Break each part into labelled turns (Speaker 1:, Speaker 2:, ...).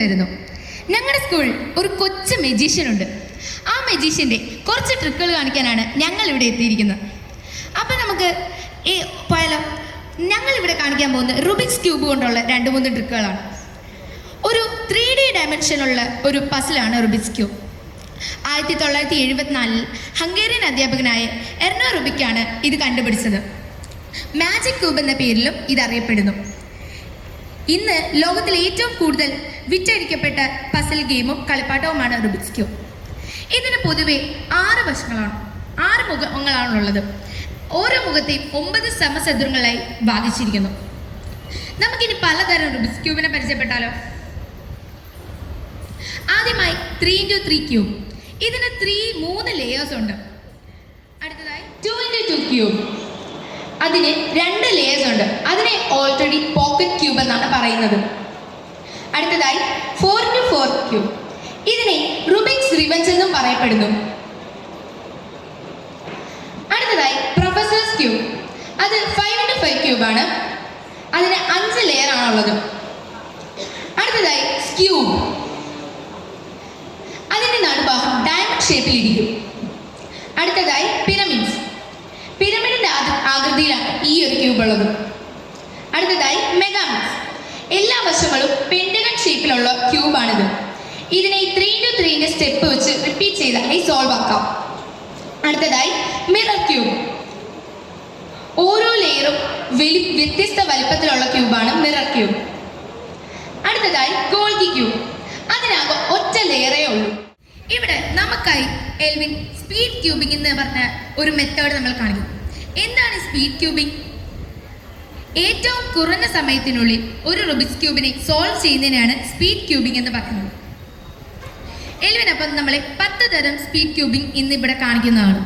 Speaker 1: ായിരുന്നു. ഞങ്ങളുടെ സ്കൂളിൽ ഒരു കൊച്ചു മെജീഷ്യൻ ഉണ്ട്. ആ മെജീഷ്യൻ്റെ കുറച്ച് ട്രിക്കുകൾ കാണിക്കാനാണ് ഞങ്ങൾ ഇവിടെ എത്തിയിരിക്കുന്നത്. അപ്പം നമുക്ക് പോയാലോ? ഞങ്ങളിവിടെ കാണിക്കാൻ പോകുന്നത് റുബിക്സ് ക്യൂബ് കൊണ്ടുള്ള 2-3 ട്രിക്കുകളാണ്. ഒരു 3D ഡയമെൻഷനുള്ള ഒരു പസിലാണ് റുബിക്സ് ക്യൂബ്. 1974 ഹംഗേറിയൻ അധ്യാപകനായ എർണോ റുബിക്കാണ് ഇത് കണ്ടുപിടിച്ചത്. മാജിക് ക്യൂബ് എന്ന പേരിലും ഇതറിയപ്പെടുന്നു. ഇന്ന് ലോകത്തിൽ ഏറ്റവും കൂടുതൽ വിറ്റഴിക്കപ്പെട്ട പസിൽ ഗെയിമും കളിപ്പാട്ടവുമാണ് റുബിക്സ് ക്യൂബ്. ഇതിന് പൊതുവെ 6 വശങ്ങളാണ്, 6 മുഖങ്ങളാണുള്ളത്. ഓരോ മുഖത്തെയും 9 സമചതുരങ്ങളായി ഭാഗിച്ചിരിക്കുന്നു. നമുക്കിനി പലതരം റുബിക്സ് ക്യൂബിനെ പരിചയപ്പെട്ടാലോ? ആദ്യമായി 3x3 ക്യൂബ്. ഇതിന് 3 ലെയേഴ്സ് ഉണ്ട്. അടുത്തതായി 2x2 ക്യൂബ്. അതിന് 2 ലെയേഴ്സ് ഉണ്ട്. അതിനെ ഓൾറെഡി പോക്കറ്റ് ക്യൂബ് എന്നാണ് പറയുന്നത്. അടുത്തതായി 4x4 ക്യൂബ്. ഇതിനെ റുബിക്സ് റിവഞ്ച് എന്നും പറയപ്പെടുന്നു. അടുത്തതായി പ്രൊഫസേഴ്സ് ക്യൂബ്. അത് 5x5 ക്യൂബാണ്. അതിന് 5 ലെയർ ആണുള്ളത്. അടുത്തതായി സ്ക്യൂബ്. അതിൻ്റെ നടുഭാഗം ഡയമണ്ട് ഷേപ്പിലിരിക്കും. അടുത്തതായി പിരമിഡ്സ്. പിരമിഡിന്റെ ആകൃതിയിലാണ് ഈ ഒരു ക്യൂബ് ഉള്ളത്. അടുത്തതായി മെഗാമിഡ്സ്. എല്ലാ വശങ്ങളും പെന്റഗൺ ഷേപ്പിലുള്ള ക്യൂബാണിത്. ഇതിനെ 3x3 സ്റ്റെപ്പ് വെച്ച് റിപ്പീറ്റ് ചെയ്താൽ സോൾവ് ആക്കാം. അടുത്തതായി മിറർ ക്യൂബ്. ഓരോ ലെയറും വ്യത്യസ്ത വലിപ്പത്തിലുള്ള ക്യൂബാണ് മിറർ ക്യൂബ്. അടുത്തതായി ഗോൾഗി ക്യൂബ്. അതിനാകെ ഒറ്റ ലെയറേ ഉള്ളൂ. ഇവിടെ നമുക്കായി എൽവിൻ സ്പീഡ് ക്യൂബിംഗ് എന്ന് പറഞ്ഞ ഒരു മെത്തേഡ് നമ്മൾ കാണിക്കും. എന്താണ് സ്പീഡ് ക്യൂബിംഗ്? ഏറ്റവും കുറഞ്ഞ സമയത്തിനുള്ളിൽ ഒരു റുബിക്സ് ക്യൂബിനെ സോൾവ് ചെയ്യുന്നതിനാണ് സ്പീഡ് ക്യൂബിംഗ് എന്ന് പറയുന്നത്. എൽവിൻ അപ്പം നമ്മളെ 10 തരം സ്പീഡ് ക്യൂബിംഗ് ഇന്ന് ഇവിടെ കാണിക്കുന്നതാണ്.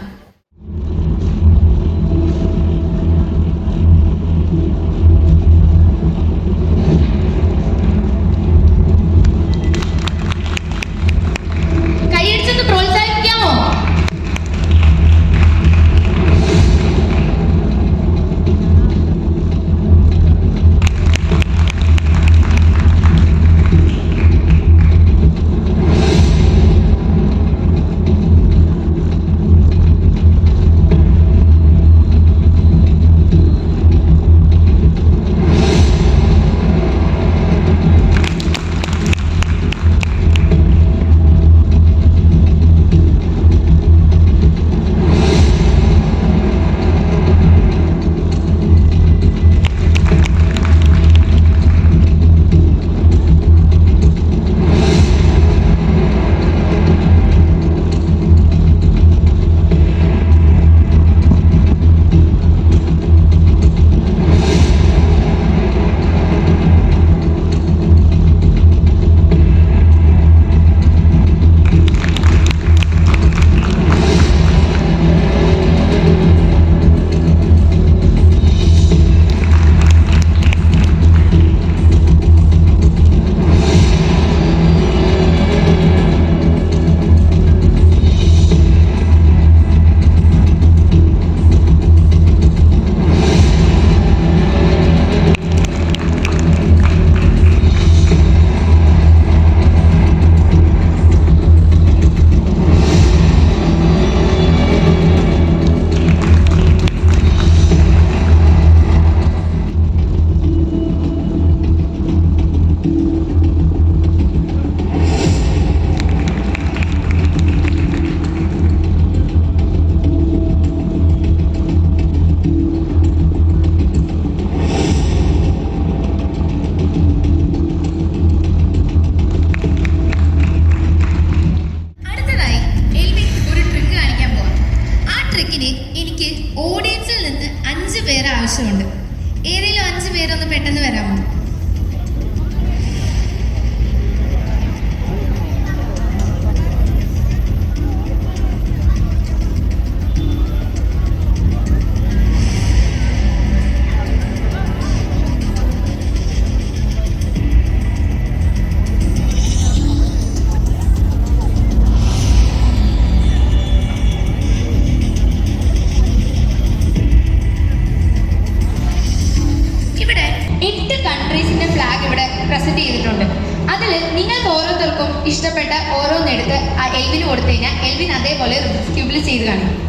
Speaker 1: ഓരോരുത്തർക്കും ഇഷ്ടപ്പെട്ട ഓരോന്നെടുത്ത് ആ എൽവിന് കൊടുത്തു കഴിഞ്ഞാൽ എൽവിൻ അതേപോലെ റുബിക്സ് ക്യൂബിൽ ചെയ്ത് കാണിക്കും.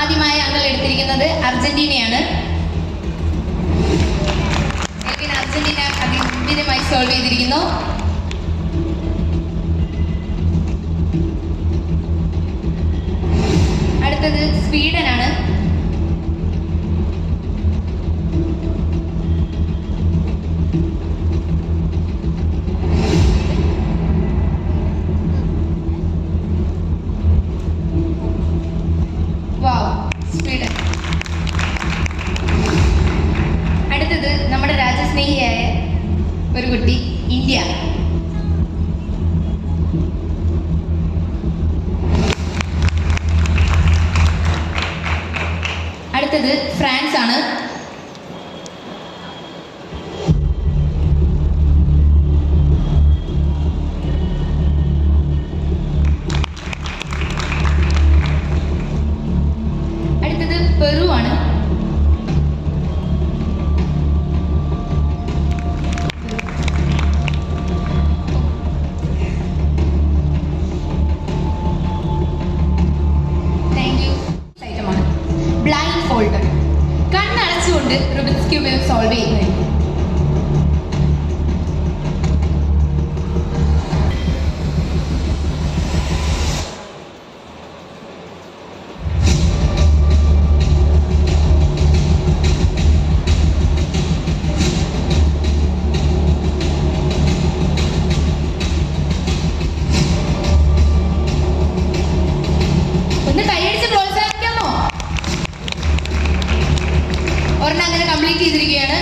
Speaker 1: ആദ്യമായി അങ്ങൾ എടുത്തിരിക്കുന്നത് അർജന്റീനയാണ്. എൽവിൻ അർജന്റീന അതിഗംഭീരമായി സോൾവ് ചെയ്തിരിക്കുന്നു. അടുത്തത് സ്വീഡനാണ്. സ്വീഡൻ. അടുത്തത് നമ്മുടെ രാജ്യസ്നേഹിയായ ഒരു കുട്ടി, ഇന്ത്യ. അടുത്തത് ഫ്രാൻസ് ആണ്. അടുത്തത് പെറു ആണ്. ബ്ലൈൻഡ് ഫോൾഡ്, കണ്ണടച്ചുകൊണ്ട് റുബിക്സ് ക്യൂബ് സോൾവ് ചെയ്യുന്നതായിരിക്കും. ഒന്ന് കൈയടിച്ച് പ്രോത്സാഹിപ്പിക്കാമോ? ഒരെണ്ണം അങ്ങനെ കംപ്ലീറ്റ് ചെയ്തിരിക്കുകയാണ്.